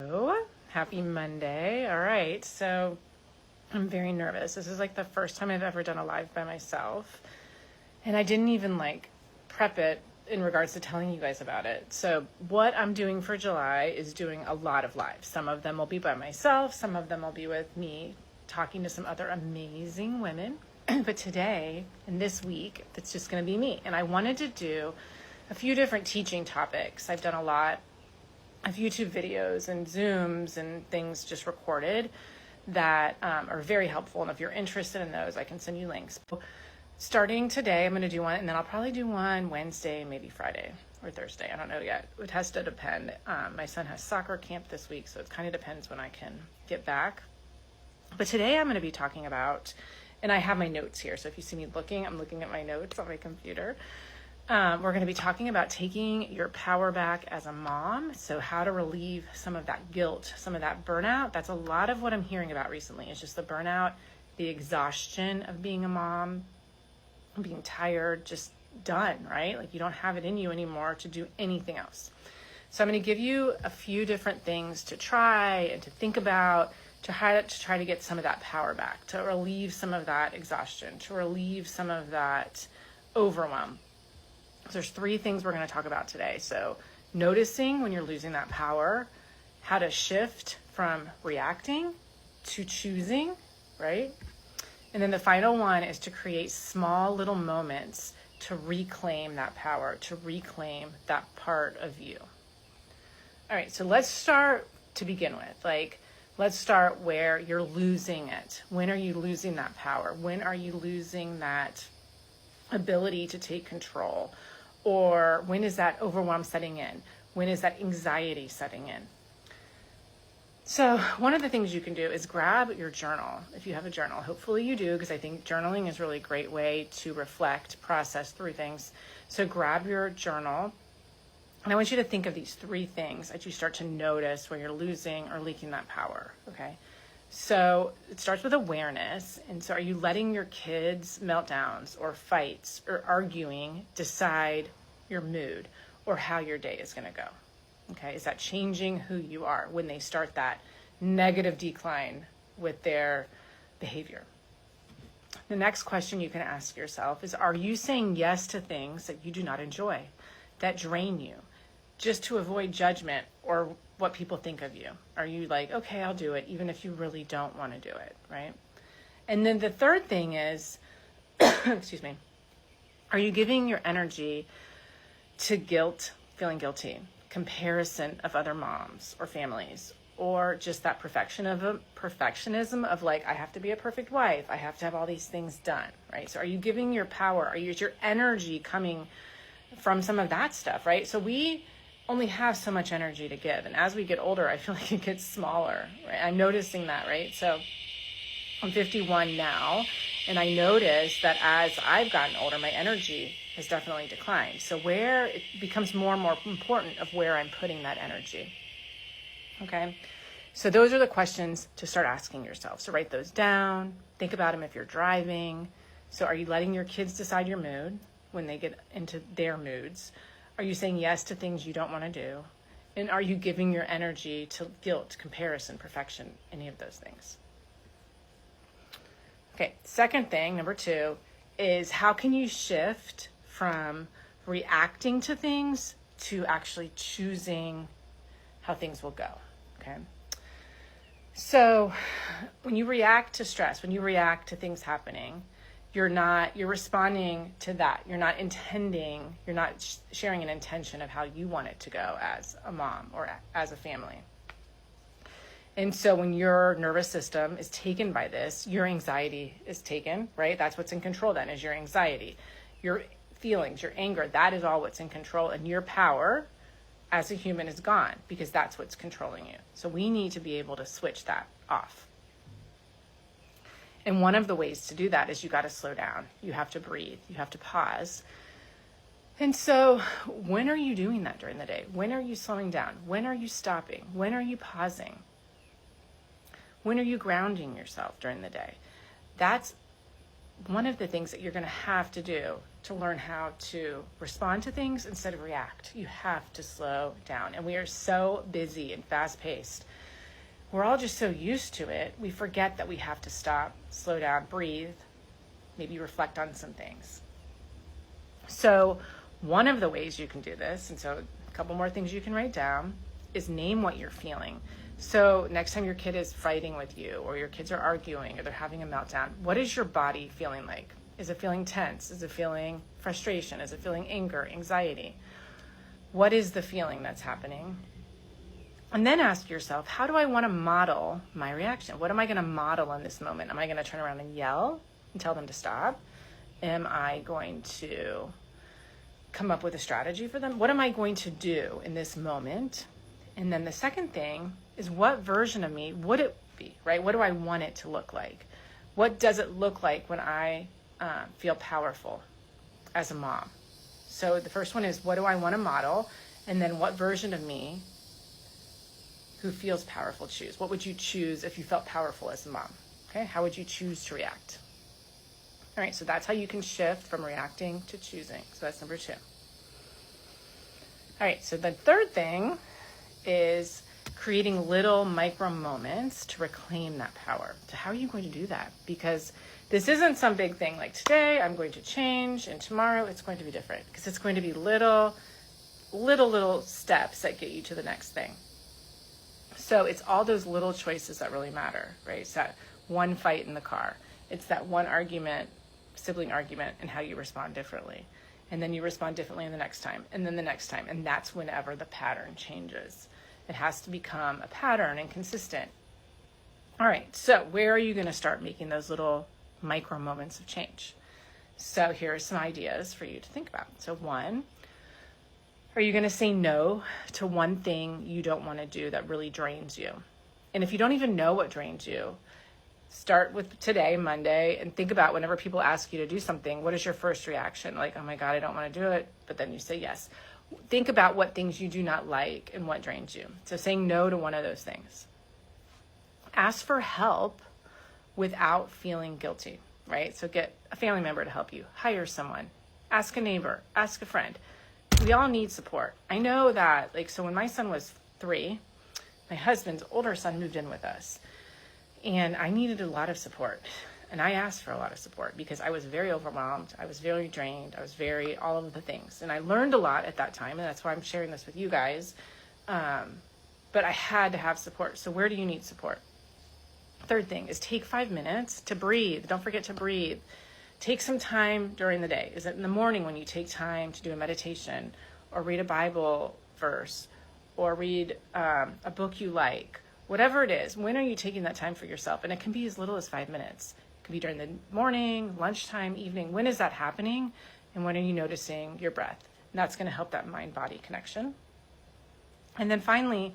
Hello, happy Monday. All right, so I'm very nervous. This is like the first time I've ever done a live by myself, and I didn't even prep it in regards to telling you guys about it. So what I'm doing for July is doing a lot of lives. Some of them will be by myself, some of them will be with me talking to some other amazing women. But today and this week, it's just going to be me. And I wanted to do a few different teaching topics. I've done a lot of YouTube videos and Zooms and things just recorded that are very helpful. And if you're interested in those, I can send you links. Starting today, I'm going to do one, and then I'll probably do one Wednesday, maybe Friday or Thursday. I don't know yet. It has to depend. My son has soccer camp this week, so it kind of depends when I can get back. But today I'm going to be talking about, and I have my notes here, so if you see me looking, I'm looking at my notes on my computer. We're going to be talking about taking your power back as a mom. So how to relieve some of that guilt, some of that burnout. That's a lot of what I'm hearing about recently. It's just the burnout, the exhaustion of being a mom, being tired, just done, right? Like you don't have it in you anymore to do anything else. So I'm going to give you a few different things to try and to think about to try to get some of that power back, to relieve some of that exhaustion, to relieve some of that overwhelm. So there's three things we're going to talk about today. So noticing when you're losing that power, how to shift from reacting to choosing, right? And then the final one is to create small little moments to reclaim that power, to reclaim that part of you. All right, so let's start to begin with. Let's start where you're losing it. When are you losing that power? When are you losing that ability to take control? Or when is that overwhelm setting in? When is that anxiety setting in? So one of the things you can do is grab your journal. If you have a journal, hopefully you do, because I think journaling is really a great way to reflect, process through things. So grab your journal. And I want you to think of these three things that you start to notice when you're losing or leaking that power, okay? So it starts with awareness. And so are you letting your kids' meltdowns or fights or arguing decide your mood or how your day is going to go? Okay, is that changing who you are when they start that negative decline with their behavior? The next question you can ask yourself is, are you saying yes to things that you do not enjoy, that drain you, just to avoid judgment or what people think of you? Are you like, okay, I'll do it, even if you really don't want to do it, right? And then the third thing is, excuse me, are you giving your energy to guilt, feeling guilty, comparison of other moms or families, or just that perfectionism of I have to be a perfect wife, I have to have all these things done, right? So are you giving your power, is your energy coming from some of that stuff, right? So we only have so much energy to give. And as we get older, I feel like it gets smaller, right? I'm noticing that, right? So I'm 51 now, and I notice that as I've gotten older, my energy has definitely declined. So where it becomes more and more important of where I'm putting that energy, okay? So those are the questions to start asking yourself. So write those down, think about them if you're driving. So are you letting your kids decide your mood when they get into their moods? Are you saying yes to things you don't want to do? And are you giving your energy to guilt, comparison, perfection, any of those things? Okay, second thing, number 2, is how can you shift from reacting to things to actually choosing how things will go, okay? So when you react to stress, when you react to things happening, you're responding to that. You're not sharing an intention of how you want it to go as a mom or as a family. And so when your nervous system is taken by this, your anxiety is taken, right? That's what's in control then, is your anxiety. Your feelings, your anger, that is all what's in control. And your power as a human is gone because that's what's controlling you. So we need to be able to switch that off. And one of the ways to do that is you got to slow down. You have to breathe. You have to pause. And so when are you doing that during the day? When are you slowing down? When are you stopping? When are you pausing? When are you grounding yourself during the day? That's one of the things that you're going to have to do to learn how to respond to things instead of react. You have to slow down. And we are so busy and fast-paced. We're all just so used to it, we forget that we have to stop, slow down, breathe, maybe reflect on some things. So one of the ways you can do this, and so a couple more things you can write down, is name what you're feeling. So next time your kid is fighting with you, or your kids are arguing, or they're having a meltdown, what is your body feeling like? Is it feeling tense? Is it feeling frustration? Is it feeling anger, anxiety? What is the feeling that's happening? And then ask yourself, how do I want to model my reaction? What am I going to model in this moment? Am I going to turn around and yell and tell them to stop? Am I going to come up with a strategy for them? What am I going to do in this moment? And then the second thing is, what version of me would it be, right? What do I want it to look like? What does it look like when I feel powerful as a mom? So the first one is, what do I want to model? And then what version of me who feels powerful choose? What would you choose if you felt powerful as a mom? Okay, how would you choose to react? All right, so that's how you can shift from reacting to choosing. So that's number 2. All right, so the third thing is creating little micro moments to reclaim that power. So how are you going to do that? Because this isn't some big thing like today I'm going to change and tomorrow it's going to be different, because it's going to be little steps that get you to the next thing. So it's all those little choices that really matter, right? It's that one fight in the car. It's that one argument, sibling argument, and how you respond differently. And then you respond differently the next time, and then the next time. And that's whenever the pattern changes. It has to become a pattern and consistent. All right, so where are you going to start making those little micro moments of change? So here are some ideas for you to think about. So 1, are you going to say no to one thing you don't want to do that really drains you? And if you don't even know what drains you, start with today, Monday, and think about whenever people ask you to do something, what is your first reaction? Like, oh my God, I don't want to do it. But then you say yes. Think about what things you do not like and what drains you. So saying no to one of those things. Ask for help without feeling guilty, right? So get a family member to help you. Hire someone. Ask a neighbor. Ask a friend. We all need support. I know that, so when my son was 3, my husband's older son moved in with us. And I needed a lot of support. And I asked for a lot of support because I was very overwhelmed. I was very drained. I was all of the things. And I learned a lot at that time. And that's why I'm sharing this with you guys. But I had to have support. So where do you need support? Third thing is take 5 minutes to breathe. Don't forget to breathe. Take some time during the day. Is it in the morning when you take time to do a meditation or read a Bible verse or read a book you like? Whatever it is, when are you taking that time for yourself? And it can be as little as 5 minutes. It can be during the morning, lunchtime, evening. When is that happening? And when are you noticing your breath? And that's going to help that mind-body connection. And then finally,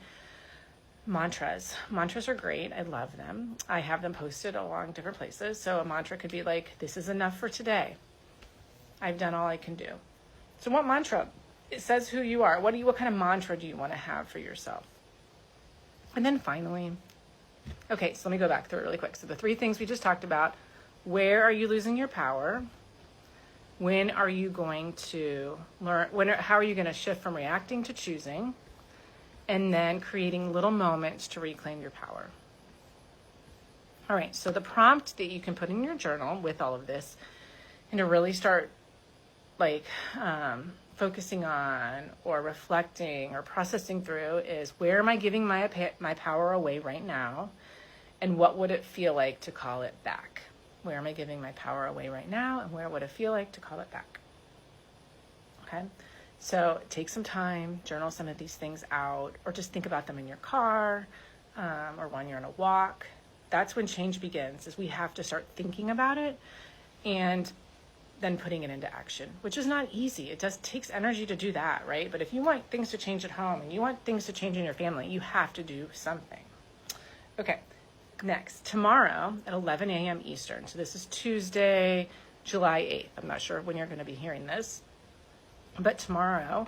mantras. Mantras are great. I love them. I have them posted along different places. So a mantra could be like, this is enough for today. I've done all I can do. So what mantra? It says who you are. What kind of mantra do you want to have for yourself? And then finally, okay, so let me go back through it really quick. So the 3 things we just talked about: where are you losing your power? When are you going to learn? How are you going to shift from reacting to choosing? And then creating little moments to reclaim your power. All right, so the prompt that you can put in your journal with all of this, and to really start focusing on or reflecting or processing through, is, where am I giving my power away right now? And what would it feel like to call it back? Where am I giving my power away right now? And where would it feel like to call it back? Okay, so take some time, journal some of these things out, or just think about them in your car, or when you're on a walk. That's when change begins, is we have to start thinking about it and then putting it into action, which is not easy. It takes energy to do that, right? But if you want things to change at home and you want things to change in your family, you have to do something. Okay, next, tomorrow at 11 a.m. Eastern. So this is Tuesday, July 8th. I'm not sure when you're going to be hearing this, but tomorrow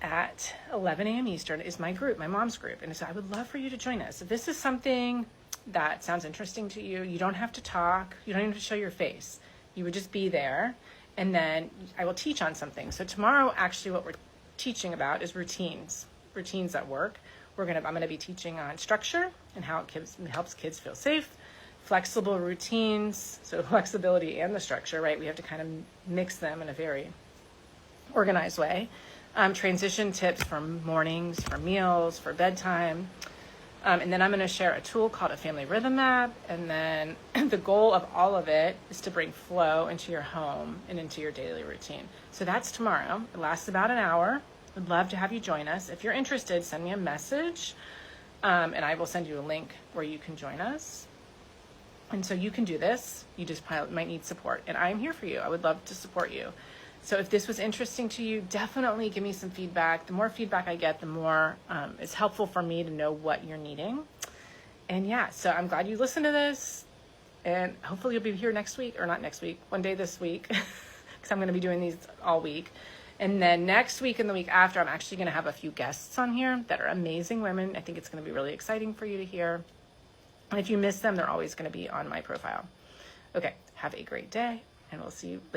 at 11 a.m. Eastern is my group, my mom's group. And so I would love for you to join us. If this is something that sounds interesting to you, you don't have to talk. You don't even have to show your face. You would just be there, and then I will teach on something. So tomorrow, actually, what we're teaching about is routines at work. I'm going to be teaching on structure and how it helps kids feel safe, flexible routines, so flexibility and the structure, right? We have to kind of mix them in a very organized way. Transition tips for mornings, for meals, for bedtime. And then I'm going to share a tool called a family rhythm map. And then the goal of all of it is to bring flow into your home and into your daily routine. So that's tomorrow. It lasts about an hour. I'd love to have you join us. If you're interested, send me a message, and I will send you a link where you can join us. And so you can do this. You just might need support, and I'm here for you. I would love to support you. So if this was interesting to you, definitely give me some feedback. The more feedback I get, the more it's helpful for me to know what you're needing. And yeah, so I'm glad you listened to this, and hopefully you'll be here next week, or not next week, one day this week, because I'm going to be doing these all week. And then next week and the week after, I'm actually going to have a few guests on here that are amazing women. I think it's going to be really exciting for you to hear. And if you miss them, they're always going to be on my profile. Okay, have a great day, and we'll see you later.